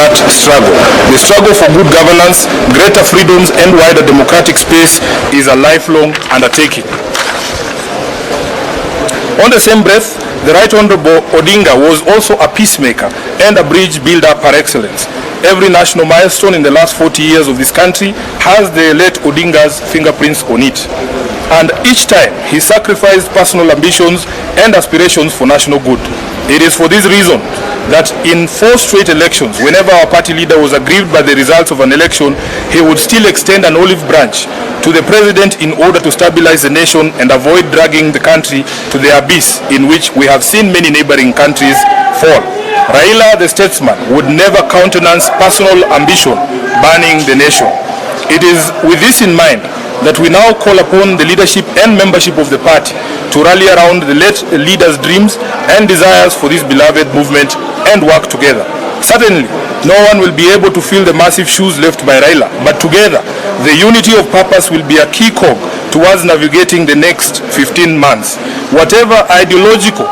that struggle. The struggle for good governance, greater freedoms, and wider democratic space is a lifelong undertaking. On the same breath, the Right Honorable Odinga was also a peacemaker and a bridge builder par excellence. Every national milestone in the last 40 years of this country has the late Odinga's fingerprints on it. And each time, he sacrificed personal ambitions and aspirations for national good. It is for this reason that in 4 straight elections, whenever our party leader was aggrieved by the results of an election, he would still extend an olive branch to the president in order to stabilize the nation and avoid dragging the country to the abyss in which we have seen many neighboring countries fall. Raila, the statesman, would never countenance personal ambition burning the nation. It is with this in mind that we now call upon the leadership and membership of the party to rally around the late leader's dreams and desires for this beloved movement and work together. Certainly, no one will be able to fill the massive shoes left by Raila, but together, the unity of purpose will be a key cog towards navigating the next 15 months. Whatever ideological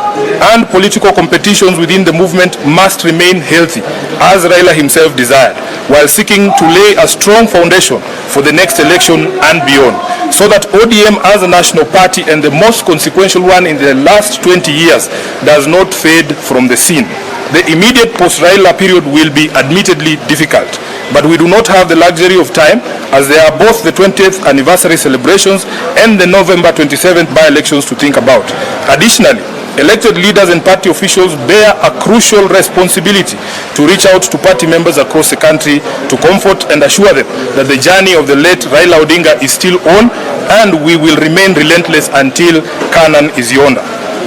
and political competitions within the movement must remain healthy, as Raila himself desired, while seeking to lay a strong foundation for the next election and beyond, so that ODM as a national party and the most consequential one in the last 20 years does not fade from the scene. The immediate post-Raila period will be admittedly difficult, but we do not have the luxury of time, as there are both the 20th anniversary celebrations and the November 27th by-elections to think about. Additionally, elected leaders and party officials bear a crucial responsibility to reach out to party members across the country to comfort and assure them that the journey of the late Raila Odinga is still on, and we will remain relentless until Canaan is yonder.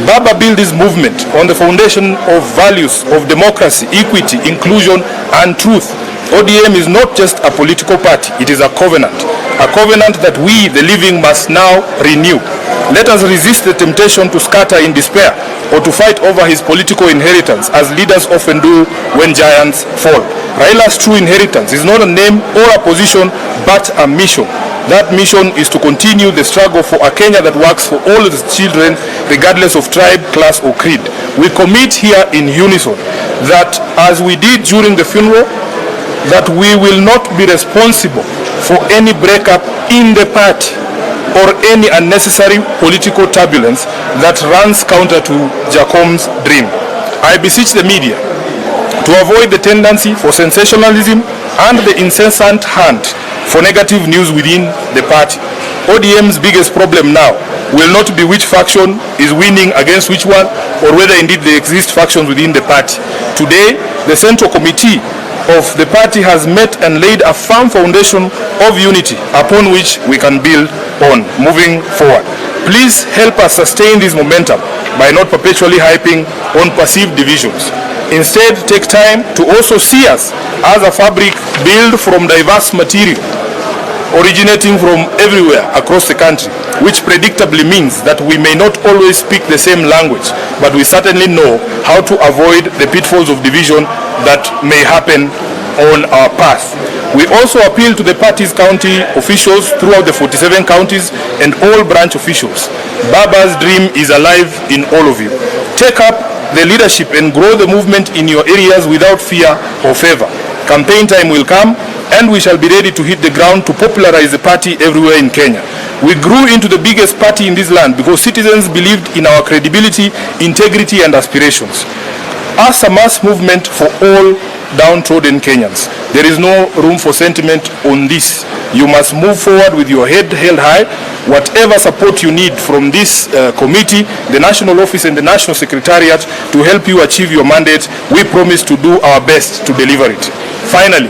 Baba built this movement on the foundation of values of democracy, equity, inclusion, and truth. ODM is not just a political party, it is a covenant that we, the living, must now renew. Let us resist the temptation to scatter in despair or to fight over his political inheritance, as leaders often do when giants fall. Raila's true inheritance is not a name or a position, but a mission. That mission is to continue the struggle for a Kenya that works for all its children, regardless of tribe, class, or creed. We commit here in unison that, as we did during the funeral, that we will not be responsible for any breakup in the party or any unnecessary political turbulence that runs counter to Jacom's dream. I beseech the media to avoid the tendency for sensationalism and the incessant hunt for negative news within the party. ODM's biggest problem now will not be which faction is winning against which one, or whether indeed there exist factions within the party. Today, the Central Committee of the party has met and laid a firm foundation of unity upon which we can build on moving forward. Please help us sustain this momentum by not perpetually hyping on perceived divisions. Instead, take time to also see us as a fabric built from diverse material originating from everywhere across the country, which predictably means that we may not always speak the same language, but we certainly know how to avoid the pitfalls of division that may happen on our path. We also appeal to the party's county officials throughout the 47 counties and all branch officials. Baba's dream is alive in all of you. Take up the leadership and grow the movement in your areas without fear or favor. Campaign time will come, and we shall be ready to hit the ground to popularize the party everywhere in Kenya. We grew into the biggest party in this land because citizens believed in our credibility, integrity, and aspirations. As a mass movement for all downtrodden Kenyans, there is no room for sentiment on this. You must move forward with your head held high. Whatever support you need from this committee, the National Office, and the National Secretariat to help you achieve your mandate, we promise to do our best to deliver it. Finally,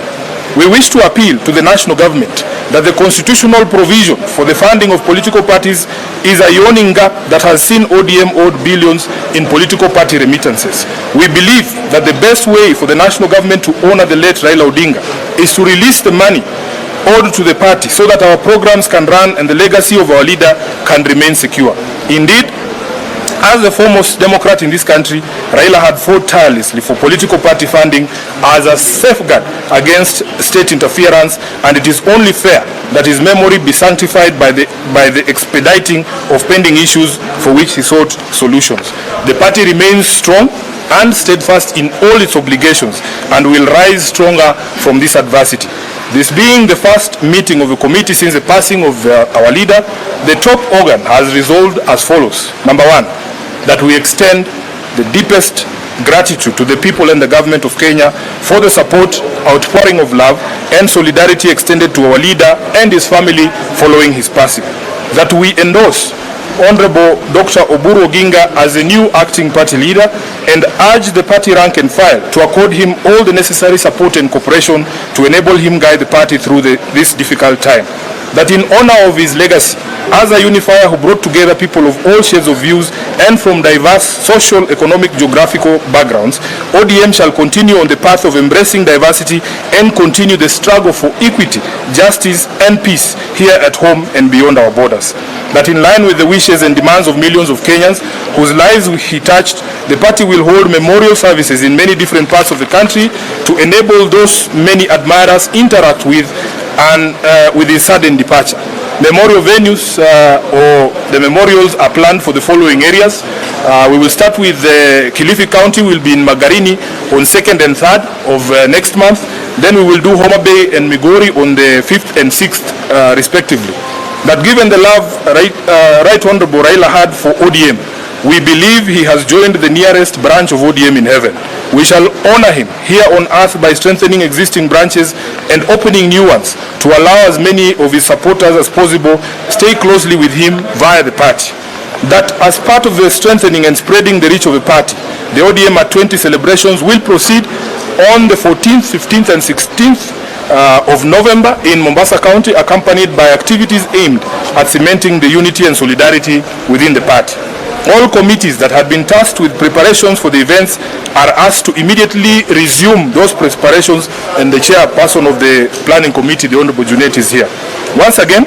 we wish to appeal to the national government that the constitutional provision for the funding of political parties is a yawning gap that has seen ODM owed billions in political party remittances. We believe that the best way for the national government to honor the late Raila Odinga is to release the money owed to the party so that our programs can run and the legacy of our leader can remain secure. Indeed, as the foremost Democrat in this country, Raila had fought tirelessly for political party funding as a safeguard against state interference, and it is only fair that his memory be sanctified by the expediting of pending issues for which he sought solutions. The party remains strong and steadfast in all its obligations and will rise stronger from this adversity. This being the first meeting of the committee since the passing of our leader, the top organ has resolved as follows. Number one, that we extend the deepest gratitude to the people and the government of Kenya for the support, outpouring of love and solidarity extended to our leader and his family following his passing. That we endorse Honorable Dr. Oburu Oginga as the new acting party leader and urge the party rank and file to accord him all the necessary support and cooperation to enable him guide the party through this difficult time. That in honor of his legacy as a unifier who brought together people of all shades of views and from diverse social, economic, geographical backgrounds, ODM shall continue on the path of embracing diversity and continue the struggle for equity, justice and peace here at home and beyond our borders. That in line with the wishes and demands of millions of Kenyans whose lives he touched, the party will hold memorial services in many different parts of the country to enable those many admirers interact with and with his sudden departure. Memorial venues or the memorials are planned for the following areas. We will start with Kilifi County, will be in Magarini on 2nd and 3rd of next month. Then we will do Homa Bay and Migori on the 5th and 6th respectively. That given the love Right Honorable Raila had for ODM, we believe he has joined the nearest branch of ODM in heaven. We shall honor him here on earth by strengthening existing branches and opening new ones to allow as many of his supporters as possible stay closely with him via the party. That as part of the strengthening and spreading the reach of the party, the ODM at 20 celebrations will proceed on the 14th, 15th and 16th of November in Mombasa County, accompanied by activities aimed at cementing the unity and solidarity within the party. All committees that had been tasked with preparations for the events are asked to immediately resume those preparations, and the chairperson of the planning committee, the Honorable Junet, is here. Once again,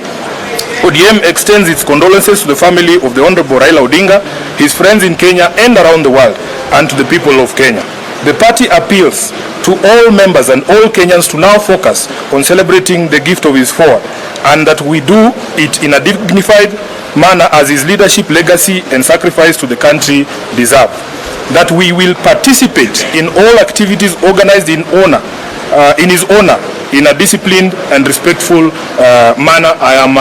ODM extends its condolences to the family of the Honorable Raila Odinga, his friends in Kenya and around the world, and to the people of Kenya. The party appeals to all members and all Kenyans to now focus on celebrating the gift of his forward, and that we do it in a dignified manner as his leadership, legacy and sacrifice to the country deserve. That we will participate in all activities organized in his honor in a disciplined and respectful manner. I am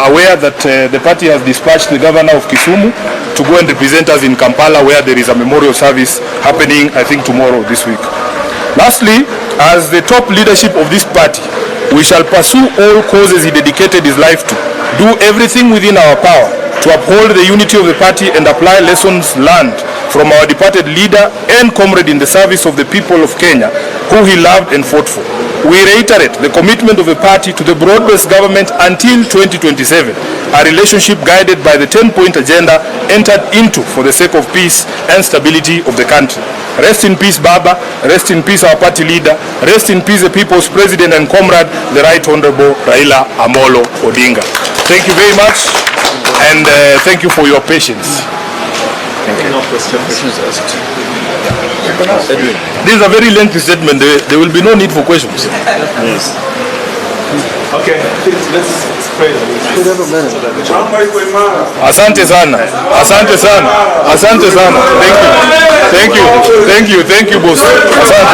aware that the party has dispatched the governor of Kisumu to go and represent us in Kampala, where there is a memorial service happening, I think, tomorrow this week. Lastly, as the top leadership of this party, we shall pursue all causes he dedicated his life to, do everything within our power to uphold the unity of the party and apply lessons learned from our departed leader and comrade in the service of the people of Kenya, who he loved and fought for. We reiterate the commitment of the party to the broad-based government until 2027, a relationship guided by the 10-point agenda entered into for the sake of peace and stability of the country. Rest in peace, Baba. Rest in peace, our party leader. Rest in peace, the people's president and comrade, the Right Honorable Raila Amolo Odinga. Thank you very much, and thank you for your patience. Thank you. No questions asked. This is a very lengthy statement. There will be no need for questions. Yes. Okay, let's pray. Asante sana. Asante sana. Asante sana. Thank you. Thank you. Thank you, boss. Asante.